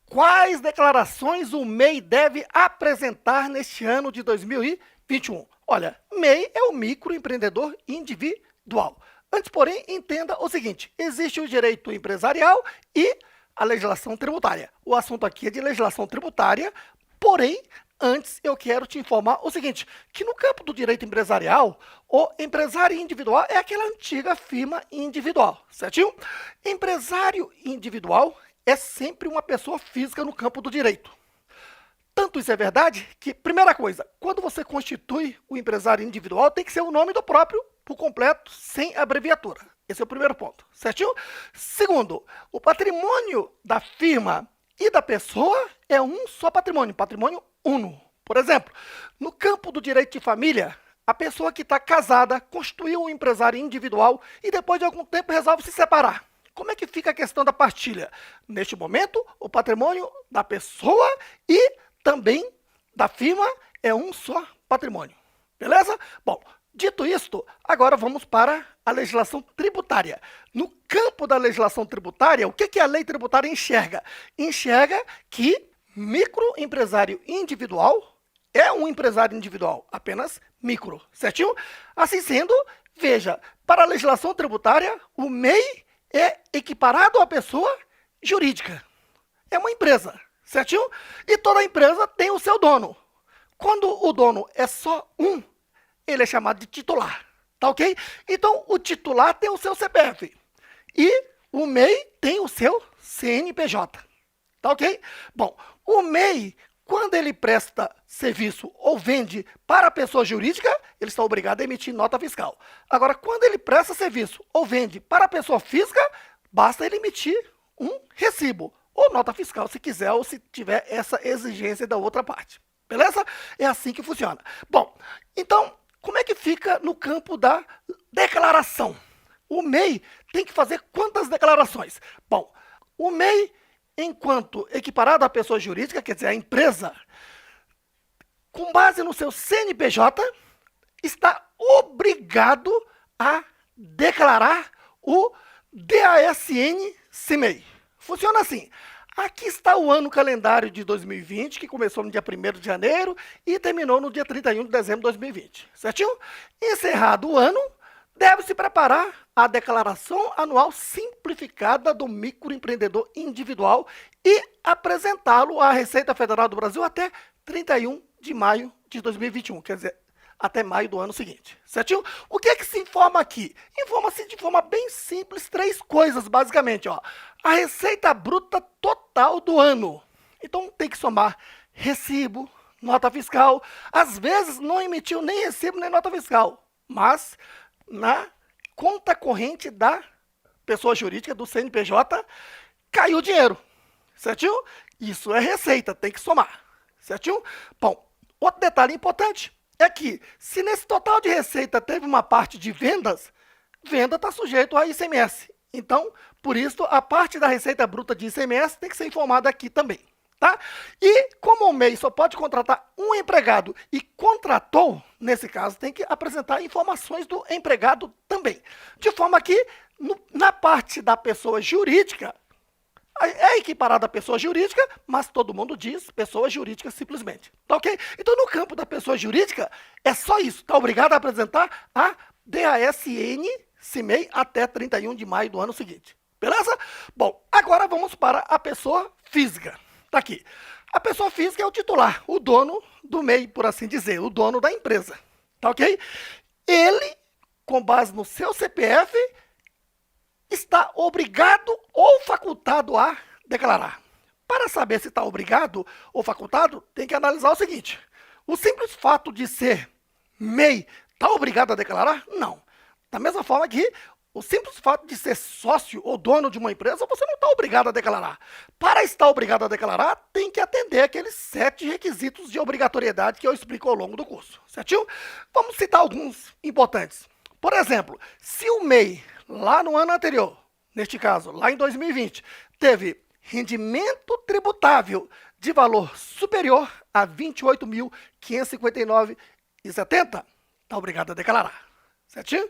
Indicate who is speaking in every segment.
Speaker 1: Quais declarações o MEI deve apresentar neste ano de 2021? Olha, MEI é o microempreendedor individual. Antes, porém, entenda o seguinte: existe o direito empresarial e a legislação tributária. O assunto aqui é de legislação tributária, porém, antes eu quero te informar o seguinte, que no campo do direito empresarial, o empresário individual é aquela antiga firma individual, certinho? Empresário individual é sempre uma pessoa física no campo do direito. Tanto isso é verdade que, primeira coisa, quando você constitui o empresário individual, tem que ser o nome do próprio, por completo, sem abreviatura. Esse é o primeiro ponto, certinho? Segundo, o patrimônio da firma e da pessoa é um só patrimônio, patrimônio uno. Por exemplo, no campo do direito de família, a pessoa que está casada constituiu um empresário individual e depois de algum tempo resolve se separar. Como é que fica a questão da partilha? Neste momento, o patrimônio da pessoa e também da firma é um só patrimônio. Beleza? Bom, dito isto, agora vamos para a legislação tributária. No campo da legislação tributária, o que a lei tributária enxerga? Enxerga que microempresário individual é um empresário individual, apenas micro, certinho? Assim sendo, veja, para a legislação tributária, o MEI é equiparado à pessoa jurídica. É uma empresa, certinho? E toda empresa tem o seu dono. Quando o dono é só um, ele é chamado de titular, tá ok? Então, o titular tem o seu CPF e o MEI tem o seu CNPJ, tá ok? Bom, o MEI, quando ele presta serviço ou vende para a pessoa jurídica, ele está obrigado a emitir nota fiscal. Agora, quando ele presta serviço ou vende para a pessoa física, basta ele emitir um recibo ou nota fiscal, se quiser ou se tiver essa exigência da outra parte. Beleza? É assim que funciona. Bom, então, como é que fica no campo da declaração? O MEI tem que fazer quantas declarações? Bom, o MEI, enquanto equiparado à pessoa jurídica, quer dizer, a empresa, com base no seu CNPJ, está obrigado a declarar o DASN-CIMEI. Funciona assim. Aqui está o ano calendário de 2020, que começou no dia 1º de janeiro e terminou no dia 31 de dezembro de 2020, certinho? Encerrado o ano, deve-se preparar a declaração anual simplificada do microempreendedor individual e apresentá-lo à Receita Federal do Brasil até 31 de maio de 2021, quer dizer, até maio do ano seguinte, certinho? O que é que se informa aqui? Informa-se de forma bem simples 3 coisas, basicamente, ó. A receita bruta total do ano. Então, tem que somar recibo, nota fiscal. Às vezes, não emitiu nem recibo nem nota fiscal, mas na conta corrente da pessoa jurídica, do CNPJ, caiu o dinheiro, certinho? Isso é receita, tem que somar, certinho? Bom, outro detalhe importante é que, se nesse total de receita teve uma parte de vendas, venda está sujeito a ICMS. Então, por isso, a parte da receita bruta de ICMS tem que ser informada aqui também, tá? E como o MEI só pode contratar um empregado e contratou, nesse caso, tem que apresentar informações do empregado também. De forma que, na parte da pessoa jurídica, é equiparada à pessoa jurídica, mas todo mundo diz pessoa jurídica simplesmente, tá ok? Então, no campo da pessoa jurídica, é só isso, tá obrigado a apresentar a DASN-CIMEI até 31 de maio do ano seguinte, beleza? Bom, agora vamos para a pessoa física, tá aqui. A pessoa física é o titular, o dono do MEI, por assim dizer, o dono da empresa, tá ok? Ele, com base no seu CPF, está obrigado ou facultado a declarar. Para saber se está obrigado ou facultado, tem que analisar o seguinte: o simples fato de ser MEI está obrigado a declarar? Não. Da mesma forma que o simples fato de ser sócio ou dono de uma empresa, você não está obrigado a declarar. Para estar obrigado a declarar, tem que atender aqueles 7 requisitos de obrigatoriedade que eu explico ao longo do curso, certinho? Vamos citar alguns importantes. Por exemplo, se o MEI, lá no ano anterior, neste caso, lá em 2020, teve rendimento tributável de valor superior a R$ 28.559,70, está obrigado a declarar, certinho?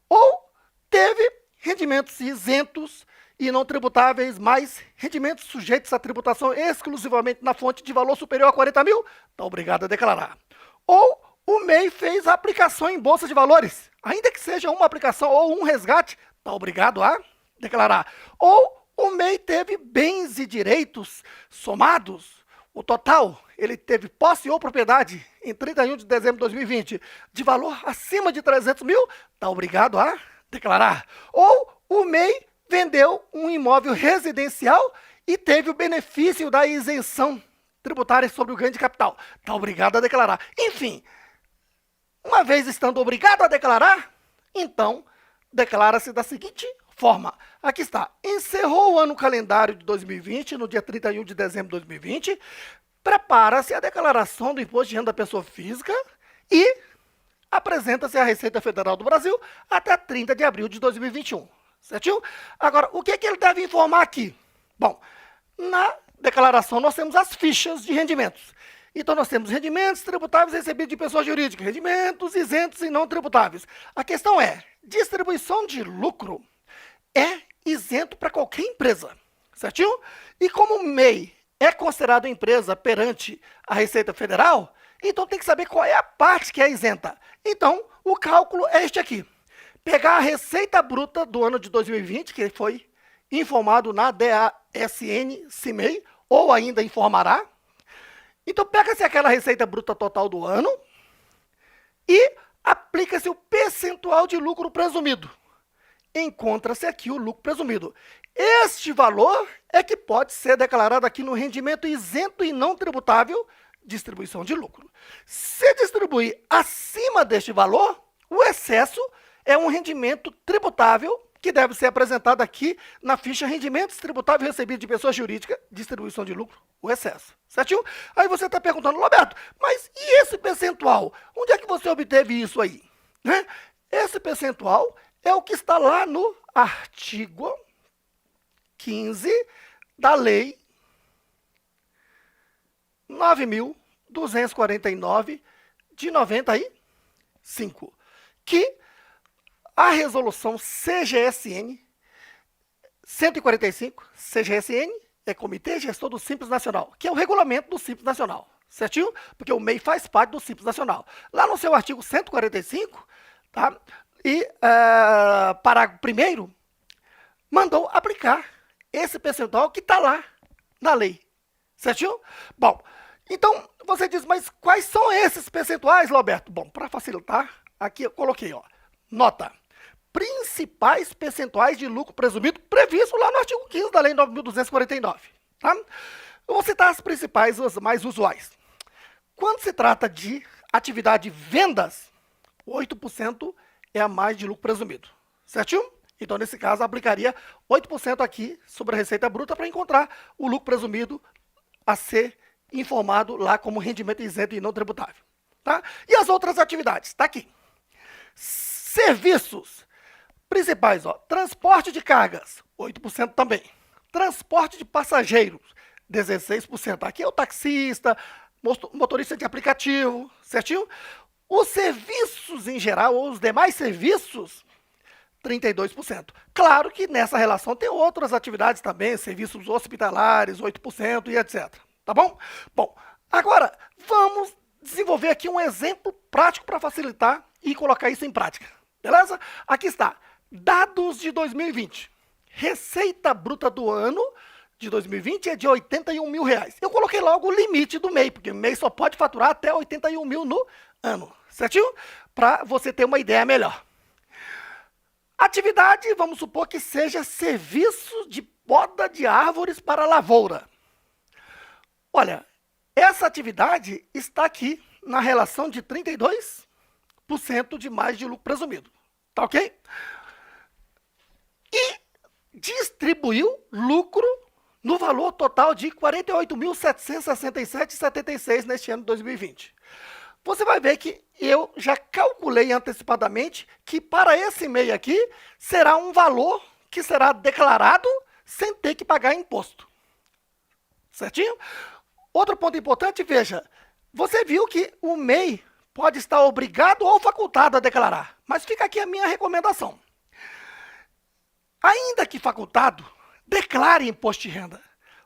Speaker 1: Ou teve rendimentos isentos e não tributáveis, mais rendimentos sujeitos à tributação exclusivamente na fonte de valor superior a 40 mil, está obrigado a declarar. Ou o MEI fez a aplicação em bolsa de valores, ainda que seja uma aplicação ou um resgate, está obrigado a declarar. Ou o MEI teve bens e direitos somados, o total, ele teve posse ou propriedade em 31 de dezembro de 2020 de valor acima de 300 mil, está obrigado a declarar. Ou o MEI vendeu um imóvel residencial e teve o benefício da isenção tributária sobre o ganho de capital, está obrigado a declarar. Enfim, uma vez estando obrigado a declarar, então declara-se da seguinte forma. Aqui está. Encerrou o ano calendário de 2020, no dia 31 de dezembro de 2020, prepara-se a declaração do imposto de renda da pessoa física e apresenta-se à Receita Federal do Brasil até 30 de abril de 2021. Certinho? Agora, o que é que ele deve informar aqui? Bom, na declaração nós temos as fichas de rendimentos. Então, nós temos rendimentos tributáveis recebidos de pessoa jurídica, rendimentos isentos e não tributáveis. A questão é, distribuição de lucro é isento para qualquer empresa, certinho? E como o MEI é considerado empresa perante a Receita Federal, então tem que saber qual é a parte que é isenta. Então, o cálculo é este aqui. Pegar a receita bruta do ano de 2020, que foi informado na DASN-CIMEI, ou ainda informará. Então, pega-se aquela receita bruta total do ano e aplica-se o percentual de lucro presumido. Encontra-se aqui o lucro presumido. Este valor é que pode ser declarado aqui no rendimento isento e não tributável, distribuição de lucro. Se distribuir acima deste valor, o excesso é um rendimento tributável que deve ser apresentado aqui na ficha rendimentos tributáveis recebidos de pessoa jurídica, distribuição de lucro, o excesso. Certinho? Aí você está perguntando, Roberto, mas e esse percentual? Onde é que você obteve isso aí? Né? Esse percentual é o que está lá no artigo 15 da Lei 9.249 de 95, que a resolução CGSN 145, CGSN é Comitê Gestor do Simples Nacional, que é o regulamento do Simples Nacional, certinho? Porque o MEI faz parte do Simples Nacional. Lá no seu artigo 145, tá? E parágrafo 1º, mandou aplicar esse percentual que está lá na lei, certinho? Bom, então você diz, mas quais são esses percentuais, Roberto? Bom, para facilitar, aqui eu coloquei, ó, nota, principais percentuais de lucro presumido previsto lá no artigo 15 da Lei 9.249, tá? Eu vou citar as principais, as mais usuais. Quando se trata de atividade vendas, 8% é a mais de lucro presumido, certinho? Então, nesse caso, aplicaria 8% aqui sobre a receita bruta para encontrar o lucro presumido a ser informado lá como rendimento isento e não tributável, tá? E as outras atividades? Está aqui. Serviços principais, ó, transporte de cargas, 8% também. Transporte de passageiros, 16%. Aqui é o taxista, motorista de aplicativo, certinho? Os serviços em geral, ou os demais serviços, 32%. Claro que nessa relação tem outras atividades também, serviços hospitalares, 8% e etc. Tá bom? Bom, agora vamos desenvolver aqui um exemplo prático para facilitar e colocar isso em prática. Beleza? Aqui está. Dados de 2020. Receita bruta do ano de 2020 é de R$81 mil. Eu coloquei logo o limite do MEI, porque o MEI só pode faturar até 81 mil no ano, certinho? Para você ter uma ideia melhor. Atividade, vamos supor que seja serviço de poda de árvores para lavoura. Olha, essa atividade está aqui na relação de 32% de mais de lucro presumido. Tá ok? E distribuiu lucro no valor total de R$ 48.767,76 neste ano de 2020. Você vai ver que eu já calculei antecipadamente que para esse MEI aqui será um valor que será declarado sem ter que pagar imposto. Certinho? Outro ponto importante, veja, você viu que o MEI pode estar obrigado ou facultado a declarar, mas fica aqui a minha recomendação. Ainda que facultado, declare imposto de renda.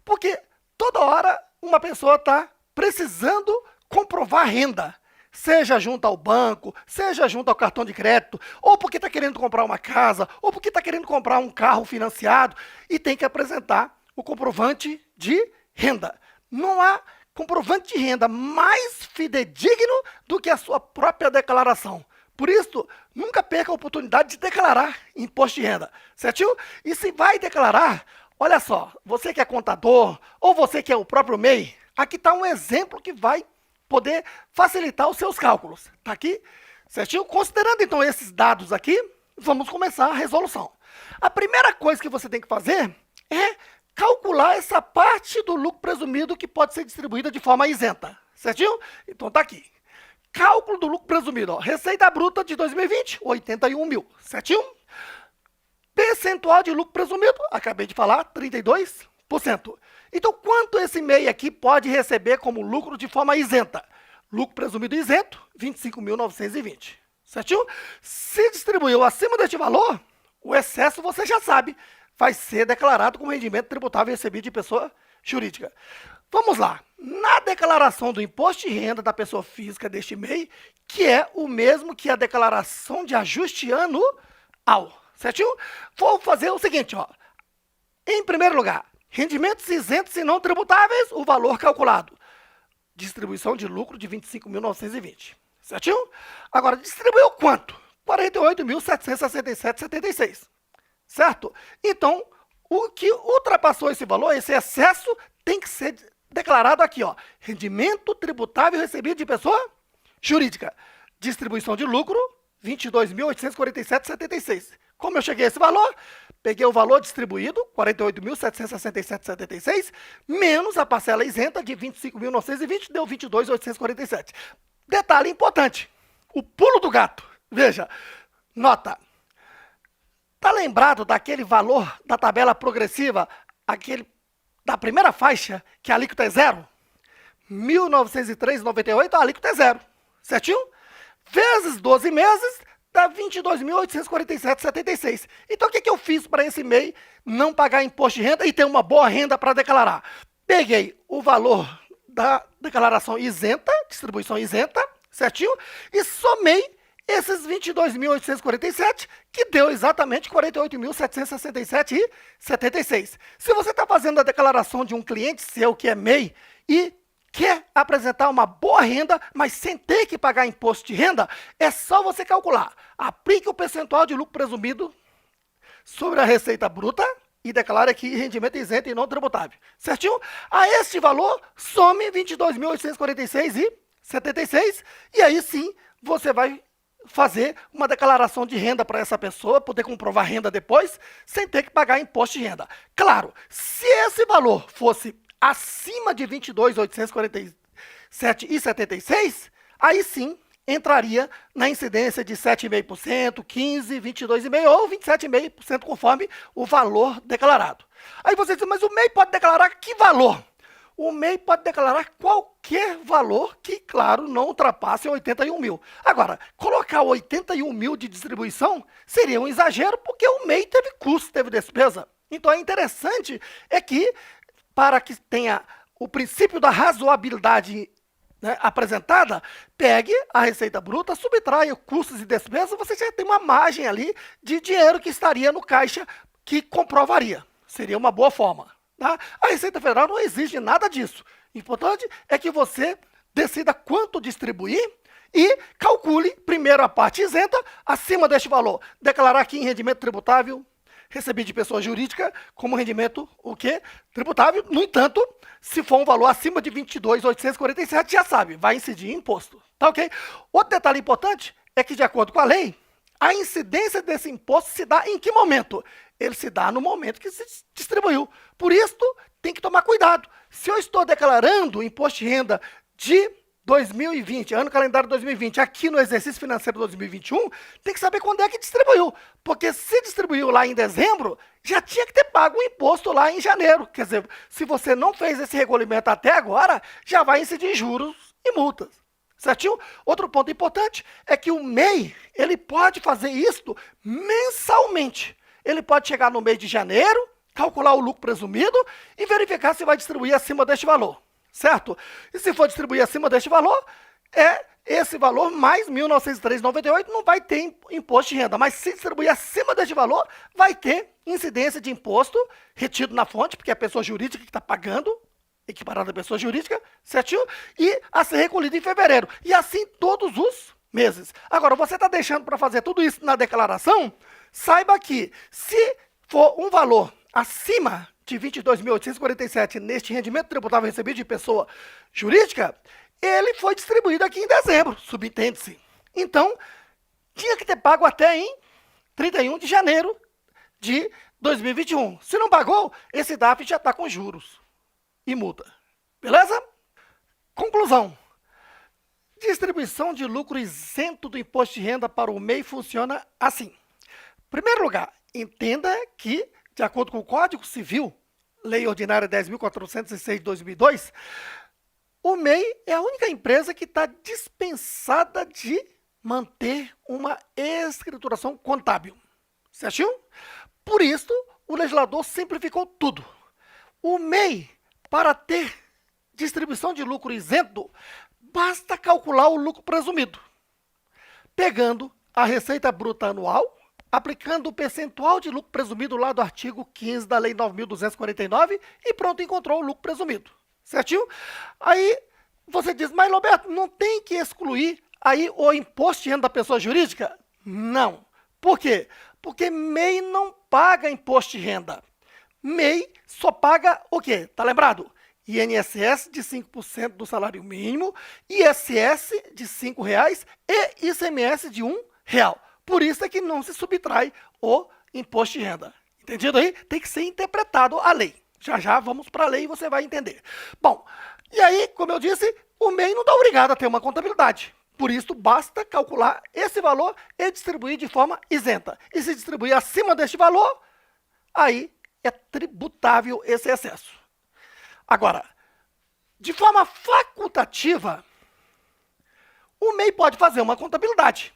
Speaker 1: Porque toda hora uma pessoa está precisando comprovar renda. Seja junto ao banco, seja junto ao cartão de crédito, ou porque está querendo comprar uma casa, ou porque está querendo comprar um carro financiado e tem que apresentar o comprovante de renda. Não há comprovante de renda mais fidedigno do que a sua própria declaração. Por isso, nunca perca a oportunidade de declarar imposto de renda, certinho? E se vai declarar, olha só, você que é contador, ou você que é o próprio MEI, aqui está um exemplo que vai poder facilitar os seus cálculos. Tá aqui, certinho? Considerando então esses dados aqui, vamos começar a resolução. A primeira coisa que você tem que fazer é calcular essa parte do lucro presumido que pode ser distribuída de forma isenta, certinho? Então tá aqui. Cálculo do lucro presumido, ó. Receita bruta de 2020, 81 mil, certinho? Percentual de lucro presumido, acabei de falar, 32%. Então, quanto esse MEI aqui pode receber como lucro de forma isenta? Lucro presumido isento, 25.920, certinho? Se distribuiu acima deste valor, o excesso você já sabe, vai ser declarado como rendimento tributável recebido de pessoa jurídica. Vamos lá. Na declaração do imposto de renda da pessoa física deste MEI, que é o mesmo que a declaração de ajuste anual, certinho? Vou fazer o seguinte, ó. Em primeiro lugar, rendimentos isentos e não tributáveis, o valor calculado. Distribuição de lucro de 25.920, certinho? Agora, distribuiu quanto? 48.767,76, certo? Então, o que ultrapassou esse valor, esse excesso, tem que ser declarado aqui, ó. Rendimento tributável recebido de pessoa jurídica. Distribuição de lucro, 22.847,76. Como eu cheguei a esse valor? Peguei o valor distribuído, 48.767,76, menos a parcela isenta de 25.920, deu 22.847. Detalhe importante, o pulo do gato. Veja, nota. Está lembrado daquele valor da tabela progressiva, aquele da primeira faixa, que a alíquota é zero? 1.903,98, a alíquota é zero, certinho? Vezes 12 meses, dá 22.847,76. Então, o que eu fiz para esse MEI não pagar imposto de renda e ter uma boa renda para declarar? Peguei o valor da declaração isenta, distribuição isenta, certinho? E somei esses 22.847, que deu exatamente 48.767,76. Se você está fazendo a declaração de um cliente seu que é MEI e quer apresentar uma boa renda, mas sem ter que pagar imposto de renda, é só você calcular. Aplique o percentual de lucro presumido sobre a receita bruta e declare aqui rendimento isento e não tributável, certinho? A este valor, some 22.846,76 e aí sim você vai fazer uma declaração de renda para essa pessoa, poder comprovar renda depois, sem ter que pagar imposto de renda. Claro, se esse valor fosse acima de 22.847,76, aí sim entraria na incidência de 7,5%, 15%, 22,5% ou 27,5% conforme o valor declarado. Aí você diz, mas o MEI pode declarar que valor? O MEI pode declarar qualquer valor que, claro, não ultrapasse 81 mil. Agora, colocar 81 mil de distribuição seria um exagero, porque o MEI teve custo, teve despesa. Então, é interessante que, para que tenha o princípio da razoabilidade, né, apresentada, pegue a receita bruta, subtraia custos e despesas, você já tem uma margem ali de dinheiro que estaria no caixa que comprovaria. Seria uma boa forma. Tá? A Receita Federal não exige nada disso. O importante é que você decida quanto distribuir e calcule primeiro a parte isenta, acima deste valor. Declarar aqui em rendimento tributável recebido de pessoa jurídica como rendimento o quê? Tributável. No entanto, se for um valor acima de 22.847, já sabe, vai incidir imposto. Tá ok? Outro detalhe importante é que, de acordo com a lei, a incidência desse imposto se dá em que momento? Ele se dá no momento que se distribuiu. Por isso, tem que tomar cuidado. Se eu estou declarando imposto de renda de 2020, ano calendário 2020, aqui no exercício financeiro 2021, tem que saber quando é que distribuiu. Porque se distribuiu lá em dezembro, já tinha que ter pago o imposto lá em janeiro. Quer dizer, se você não fez esse recolhimento até agora, já vai incidir juros e multas. Certinho? Outro ponto importante é que o MEI, ele pode fazer isto mensalmente. Ele pode chegar no mês de janeiro, calcular o lucro presumido e verificar se vai distribuir acima deste valor, certo? E se for distribuir acima deste valor, esse valor mais R$ 1.903,98 não vai ter imposto de renda, mas se distribuir acima deste valor, vai ter incidência de imposto retido na fonte, porque é a pessoa jurídica que está pagando, equiparada à pessoa jurídica, certinho? E a ser recolhido em fevereiro. E assim todos os meses. Agora, você está deixando para fazer tudo isso na declaração? Saiba que, se for um valor acima de R$ 22.847 neste rendimento tributável recebido de pessoa jurídica, ele foi distribuído aqui em dezembro, subentende-se. Então, tinha que ter pago até em 31 de janeiro de 2021. Se não pagou, esse DARF já está com juros e multa. Beleza? Conclusão. Distribuição de lucro isento do imposto de renda para o MEI funciona assim. Em primeiro lugar, entenda que, de acordo com o Código Civil, Lei Ordinária 10.406 de 2002, o MEI é a única empresa que está dispensada de manter uma escrituração contábil. Certinho? Por isso, o legislador simplificou tudo. O MEI, para ter distribuição de lucro isento, basta calcular o lucro presumido, pegando a receita bruta anual, aplicando o percentual de lucro presumido lá do artigo 15 da Lei 9.249 e pronto, encontrou o lucro presumido. Certinho? Aí você diz, mas Roberto, não tem que excluir aí o imposto de renda da pessoa jurídica? Não. Por quê? Porque MEI não paga imposto de renda. MEI só paga o quê? Tá lembrado? INSS de 5% do salário mínimo, ISS de R$ 5,00 e ICMS de R$ 1,00. Por isso é que não se subtrai o imposto de renda. Entendido aí? Tem que ser interpretado a lei. Já já vamos para a lei e você vai entender. Bom, e aí, como eu disse, o MEI não está obrigado a ter uma contabilidade. Por isso, basta calcular esse valor e distribuir de forma isenta. E se distribuir acima deste valor, aí é tributável esse excesso. Agora, de forma facultativa, o MEI pode fazer uma contabilidade.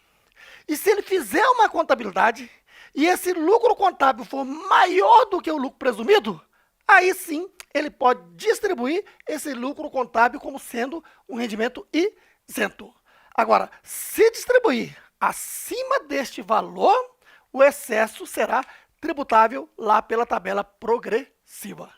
Speaker 1: E se ele fizer uma contabilidade e esse lucro contábil for maior do que o lucro presumido, aí sim ele pode distribuir esse lucro contábil como sendo um rendimento isento. Agora, se distribuir acima deste valor, o excesso será tributável lá pela tabela progressiva.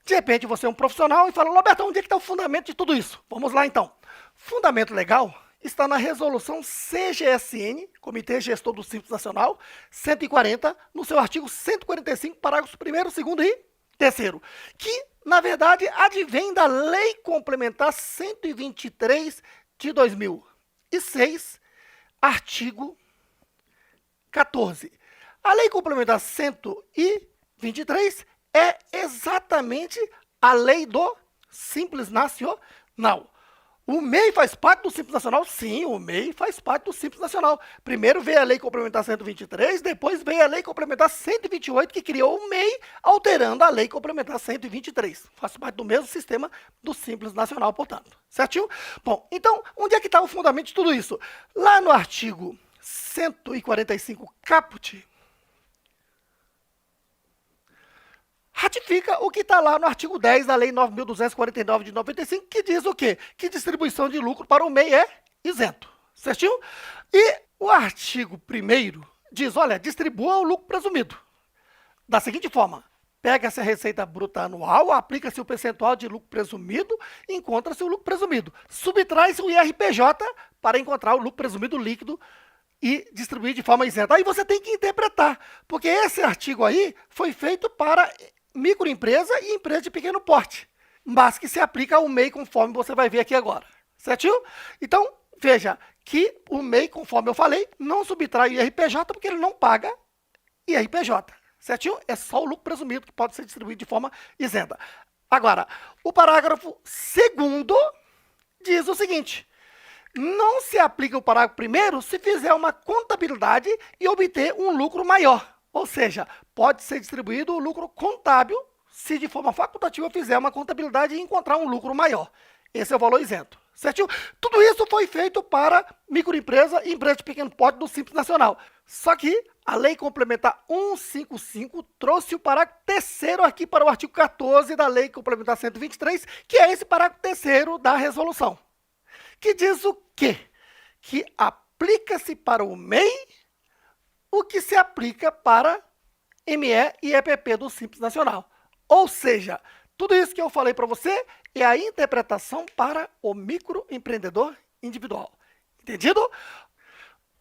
Speaker 1: De repente, você é um profissional e fala, Roberto, onde é que está o fundamento de tudo isso? Vamos lá, então. Fundamento legal está na resolução CGSN, Comitê Gestor do Simples Nacional, 140, no seu artigo 145, parágrafos 1º, 2º e 3º, que, na verdade, advém da Lei Complementar 123 de 2006, artigo 14. A Lei Complementar 123 é exatamente a lei do Simples Nacional. O MEI faz parte do Simples Nacional? Sim, o MEI faz parte do Simples Nacional. Primeiro veio a Lei Complementar 123, depois veio a Lei Complementar 128, que criou o MEI, alterando a Lei Complementar 123. Faz parte do mesmo sistema do Simples Nacional, portanto. Certinho? Bom, então, onde é que está o fundamento de tudo isso? Lá no artigo 145 caput, ratifica o que está lá no artigo 10 da Lei 9.249 de 95, que diz o quê? Que distribuição de lucro para o MEI é isento. Certinho? E o artigo 1º diz, olha, distribua o lucro presumido. Da seguinte forma, pega-se a receita bruta anual, aplica-se o percentual de lucro presumido e encontra-se o lucro presumido. Subtrai-se o IRPJ para encontrar o lucro presumido líquido e distribuir de forma isenta. Aí você tem que interpretar, porque esse artigo aí foi feito para microempresa e empresa de pequeno porte, mas que se aplica ao MEI conforme você vai ver aqui agora, certinho? Então, veja que o MEI, conforme eu falei, não subtrai o IRPJ porque ele não paga IRPJ, certinho? É só o lucro presumido que pode ser distribuído de forma isenta. Agora, o parágrafo 2º diz o seguinte, não se aplica o parágrafo 1º se fizer uma contabilidade e obter um lucro maior. Ou seja, pode ser distribuído o lucro contábil se de forma facultativa fizer uma contabilidade e encontrar um lucro maior. Esse é o valor isento. Certinho? Tudo isso foi feito para microempresa e empresa de pequeno porte do Simples Nacional. Só que a Lei Complementar 155 trouxe o parágrafo terceiro aqui para o artigo 14 da Lei Complementar 123, que é esse parágrafo terceiro da resolução, que diz o quê? Que aplica-se para o MEI o que se aplica para ME e EPP do Simples Nacional. Ou seja, tudo isso que eu falei para você é a interpretação para o microempreendedor individual. Entendido?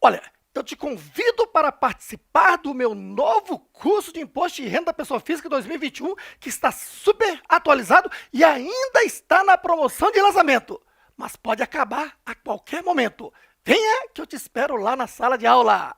Speaker 1: Olha, eu te convido para participar do meu novo curso de Imposto de Renda da Pessoa Física 2021, que está super atualizado e ainda está na promoção de lançamento, mas pode acabar a qualquer momento. Venha que eu te espero lá na sala de aula.